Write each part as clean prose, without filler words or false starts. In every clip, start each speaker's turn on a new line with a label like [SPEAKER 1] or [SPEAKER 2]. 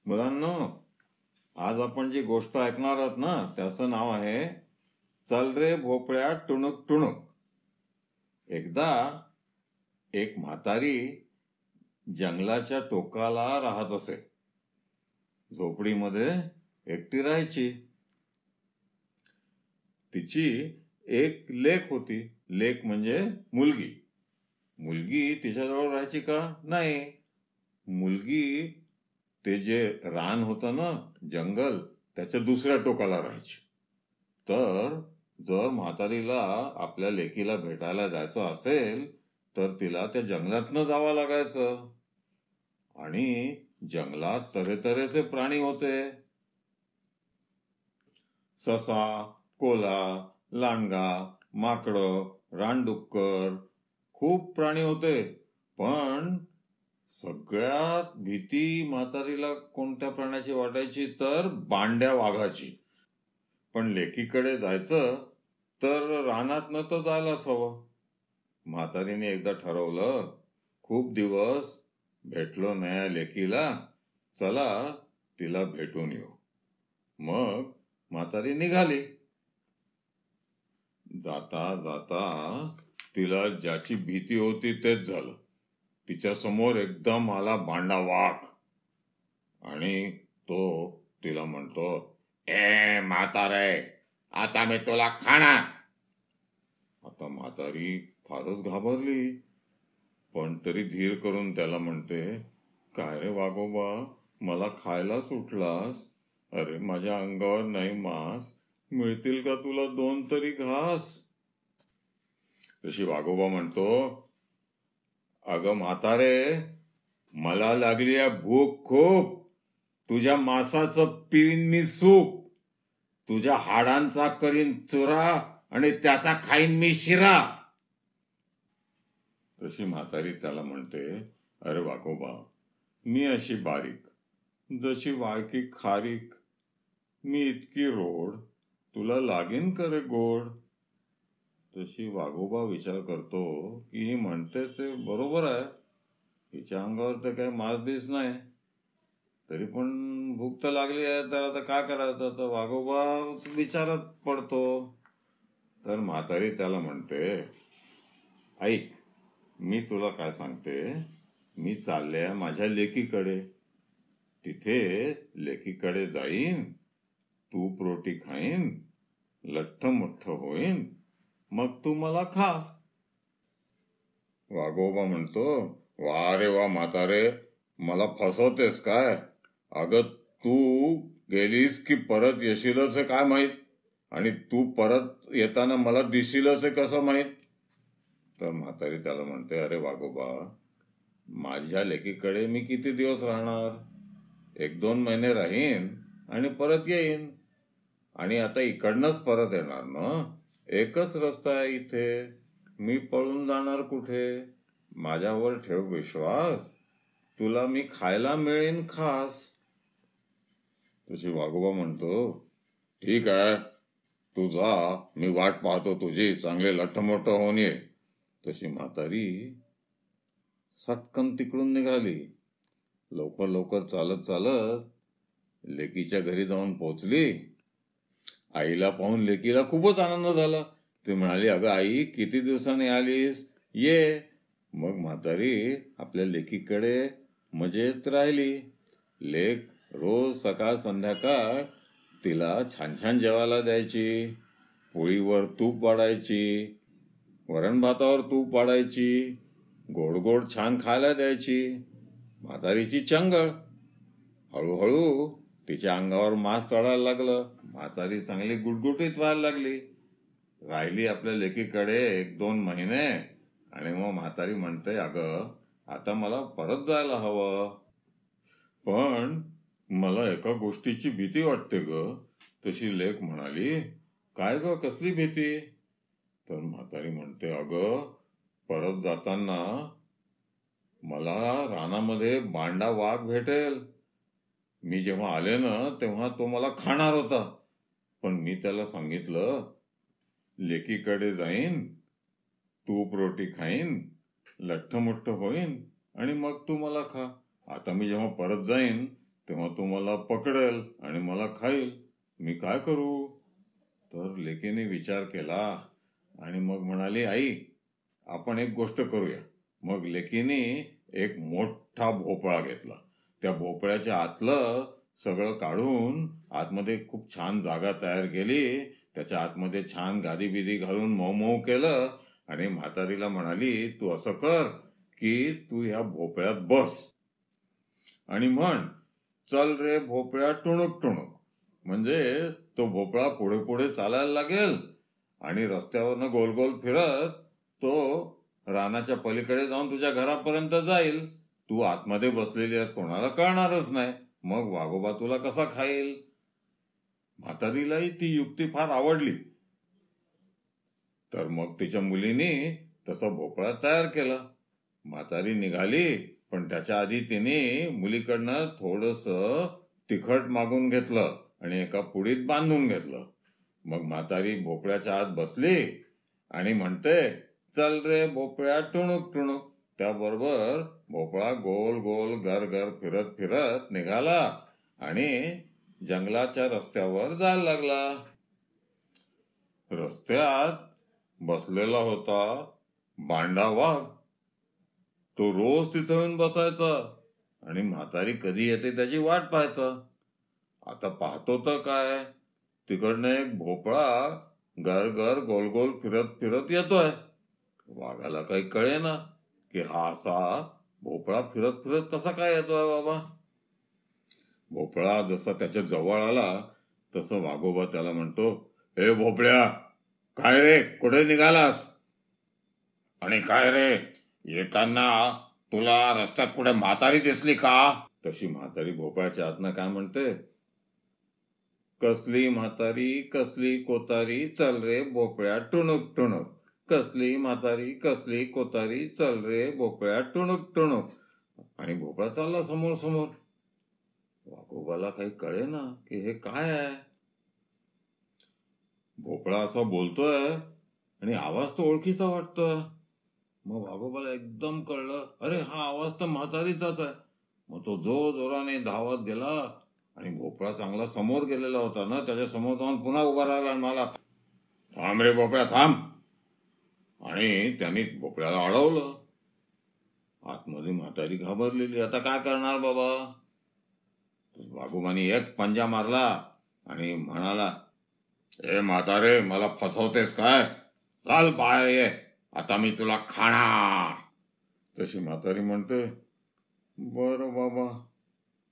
[SPEAKER 1] मुलांनो, आज आपण जी गोष्ट ऐकणार आहोत ना त्याचं नाव आहे चल रे भोपळ्या टुणूक टुणूक. एकदा एक म्हातारी जंगलाच्या टोकाला राहत असे. झोपडीमध्ये एकटी राहायची. तिची एक लेक होती. लेक म्हणजे मुलगी. मुलगी तिच्याजवळ राहायची का? नाही. मुलगी ते जे रान होतं ना, जंगल, त्याच्या दुसऱ्या टोकाला राहायची. तर जर म्हातारीला आपल्या लेकीला भेटायला जायचं असेल तर तिला त्या जंगलातनं जावं लागायचं. आणि जंगलात तऱ्हेतऱ्हेचे प्राणी होते. ससा, कोल्हा, लांडगा, माकडं, रानडुक्कर, खूप प्राणी होते. पण सगळ्यात भीती म्हातारीला कोणत्या प्राण्याची वाटायची तर बांड्या वाघाची. पण लेकीकडे जायचं तर रानात न तर जायलाच हवं. म्हातारीने एकदा ठरवलं, खूप दिवस भेटलो नाही लेकीला, चला तिला भेटून येऊ. मग म्हातारी निघाली. जाता जाता तिला ज्याची भीती होती तेच झालं. तिच्या समोर एकदम आला बांडा वाघ आणि तो तिला म्हणतो, ए म्हातारे, आता मी तुला खाणार. आता म्हातारी फारच घाबरली, पण तरी धीर करून त्याला म्हणते, काय रे वाघोबा, मला खायला सुटलास? अरे माझ्या अंगावर नाही मांस, मिळतील का तुला 2 तरी घास? तशी वाघोबा म्हणतो, अगं म्हातारे, मला लागली आहे भूक खूप. तुझ्या मांसाचं पिईन मी सूप. तुझ्या हाडांचा करीन चुरा आणि त्याचा खाईन मी शिरा. तशी म्हातारी त्याला म्हणते, अरे वाघोबा, मी अशी बारीक, जशी वाळकी खारीक, मी इतकी रोड, तुला लागेन का रे गोड? तशी वाघोबा विचार करतो की ही म्हणते ते बरोबर आहे. हिच्या अंगावर तर काही मांस नाही, तरी पण भूक तर लागली आहे, तर आता काय करायचं? तर वाघोबा विचारात पडतो. तर म्हातारी त्याला म्हणते, ऐक, मी तुला काय सांगते, मी चालले माझ्या लेकीकडे. तिथे लेकीकडे जाईन, तूप रोटी खाईन, लठ्ठ मोठ्ठ होईन, मग तू मला खा. वाघोबा म्हणतो, वा रे वा म्हातारे, मला फसवतेस काय? अगं तू गेलीस की परत येशीलच काय माहित, आणि तू परत येताना मला दिशीलच कसं माहित? तर म्हातारी त्याला म्हणते, अरे वाघोबा, माझ्या लेकीकडे मी किती दिवस राहणार? 1-2 महिने राहीन आणि परत येईन. आणि आता इकडनंच परत येणार ना, एकच रस्ता आहे इथे, मी पळून जाणार कुठे? माझ्यावर ठेव विश्वास, तुला मी खायला मिळेन खास. तशी वाघोबा म्हणतो, ठीक आहे, तू जा, मी वाट पाहतो तुझी, चांगले लठ्ठमोठ होऊन ये. तशी म्हातारी सटकन तिकडून निघाली. लवकर लवकर चालत चालत लेकीच्या घरी जाऊन पोहोचली. आईला पाहून लेकीला खूपच आनंद झाला. ती म्हणाली, अगं आई, किती दिवसांनी आलीस, ये. मग म्हातारी आपल्या लेकीकडे मजेत राहिली. लेक रोज सकाळ संध्याकाळ तिला छान छान जेवायला द्यायची. पोळीवर तूप वाढायची, वरण भातावर तूप वाढायची, गोड गोड छान खायला द्यायची. म्हातारीची चंगळ. हळूहळू तिच्या अंगावर मांस चढायला लागलं. म्हातारी चांगली गुटगुटीत व्हायला लागली. राहिली आपल्या लेकीकडे 1-2 महिने आणि मग म्हातारी म्हणते, अगं आता मला परत जायला हवं, पण मला एका गोष्टीची भीती वाटते ग. तशी लेक म्हणाली, काय ग, कसली भीती? तर म्हातारी म्हणते, अगं परत जाताना मला रानामध्ये बांडा वाघ भेटेल. मी जेव्हा आले ना तेव्हा तो मला खाणार होता, पण मी त्याला सांगितलं, लेकीकडे जाईन, तूप रोटी खाईन, लठ्ठ मोठ्ठ होईन आणि मग तू मला खा. आता मी जेव्हा परत जाईन तेव्हा तो मला पकडेल आणि मला खाईल. मी काय करू? तर लेकीने विचार केला आणि मग म्हणाली, आई आपण एक गोष्ट करूया. मग लेकीने एक मोठा भोपळा घेतला. त्या भोपळ्याच्या आतलं सगळं काढून आतमध्ये खूप छान जागा तयार केली. त्याच्या आतमध्ये छान गादी बिदी घालून मऊ मऊ केलं आणि म्हातारीला म्हणाली, तू असं कर की तू ह्या भोपळ्यात बस आणि म्हण, चल रे भोपळ्या टुणूक टुणूक. म्हणजे तो भोपळा पुढे पुढे चालायला लागेल आणि रस्त्यावरनं गोल गोल फिरत तो रानाच्या पलीकडे जाऊन तुझ्या घरापर्यंत जाईल. तू आतमध्ये बसलेली आहेस, कोणाला कळणारच नाही. मग वाघोबा तुला कसा खाईल? म्हातारीलाही ती युक्ती फार आवडली. तर मग तिच्या मुलीने तसा भोपळा तयार केला. म्हातारी निघाली, पण त्याच्या आधी तिने मुलीकडनं थोडंसं तिखट मागून घेतलं आणि एका पुडीत बांधून घेतलं. मग म्हातारी भोपळ्याच्या आत बसली आणि म्हणते, चल रे भोपळ्या टुणूक टुणूक. त्याबरोबर भोपळा गोल गोल घर घर फिरत फिरत निघाला आणि जंगलाच्या रस्त्यावर जायला लागला. रस्त्यात बसलेला होता बांडा वाघ. तो रोज तिथे येऊन बसायचा आणि म्हातारी कधी येते त्याची वाट पाहायचा. आता पाहतो तर काय, तिकडनं एक भोपळा घर घर गोल गोल फिरत फिरत येतोय. वाघाला काही कळेना की हा असा भोपळा फिरत फिरत कसा काय येतोय बाबा. भोपळा जसा त्याच्या जवळ आला तसं वाघोबा त्याला म्हणतो, हे भोपळ्या, काय रे, कुठे निघालास? आणि काय रे, येताना तुला रस्त्यात कुठे म्हातारी दिसली का? तशी म्हातारी भोपळ्याच्या आतनं काय म्हणते, कसली म्हातारी कसली कोतारी, चल रे भोपळ्या टुणूक टुणूक. कसली म्हातारी कसली कोतारी, चल रे भोपळ्या टुणूक टुणूक. आणि भोपळा चालला समोर समोर. वाघोबाला काही कळेना की हे काय आहे. भोपळा असा बोलतोय आणि आवाज तो ओळखीचा वाटतोय. मग वाघोबाला एकदम कळलं, अरे हा आवाज तर म्हातारीचाच आहे. मग तो जोर जोराने धावत गेला आणि भोपळा चांगला समोर गेलेला होता ना, त्याच्या समोर जाऊन पुन्हा उभा राहिला आणि मला, थांब रे भोपळ्या थांब. आणि त्यांनी भोपळ्याला अडवलं. आतमध्ये म्हातारी घाबरलेली, आता काय करणार बाबा. वाघोबाने एक पंजा मारला आणि म्हणाला, ए म्हातारे, मला फसवतेस काय? चल बाहेर ये, आता मी तुला खाणार. तशी म्हातारी म्हणते, बरं बाबा,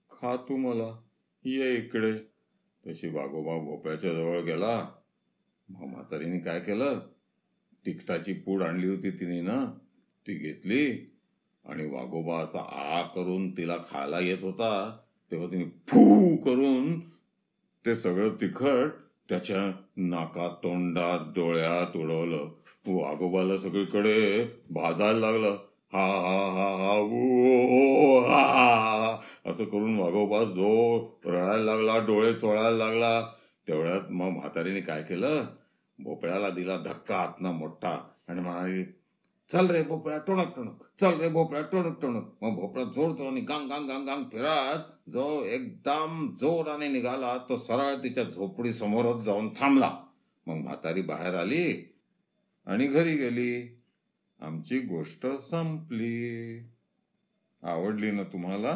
[SPEAKER 1] खा तू मला, ये इकडे. तशी वाघोबा भोपळ्याच्या जवळ गेला. मग म्हातारीने काय केलं, तिखटाची पूड आणली होती तिने ना, ती घेतली आणि वाघोबा असा आ करून तिला खायला येत होता तेव्हा तिने फू करून ते सगळं तिखट त्याच्या नाकात तोंडात डोळ्यात उडवलं. वाघोबाला सगळीकडे भाजायला लागलं. हा हा हा हा ओ हा असं करून वाघोबा जो रडायला लागला, डोळे चोळायला लागला. तेवढ्यात मग म्हातारीने काय केलं, भोपळ्याला दिला धक्का आतनं मोठा आणि म्हणाली, चल रे भोपळ्या टुणक टुणक, चल रे भोपळ्या टुणक टुणक. मग भोपळा जोर जोराने गांग गांग गांग गांग फिरत जो एकदम जोराने निघाला तो सरळ तिच्या झोपडी समोरच जाऊन थांबला. मग म्हातारी बाहेर आली आणि घरी गेली. आमची गोष्ट संपली. आवडली ना तुम्हाला?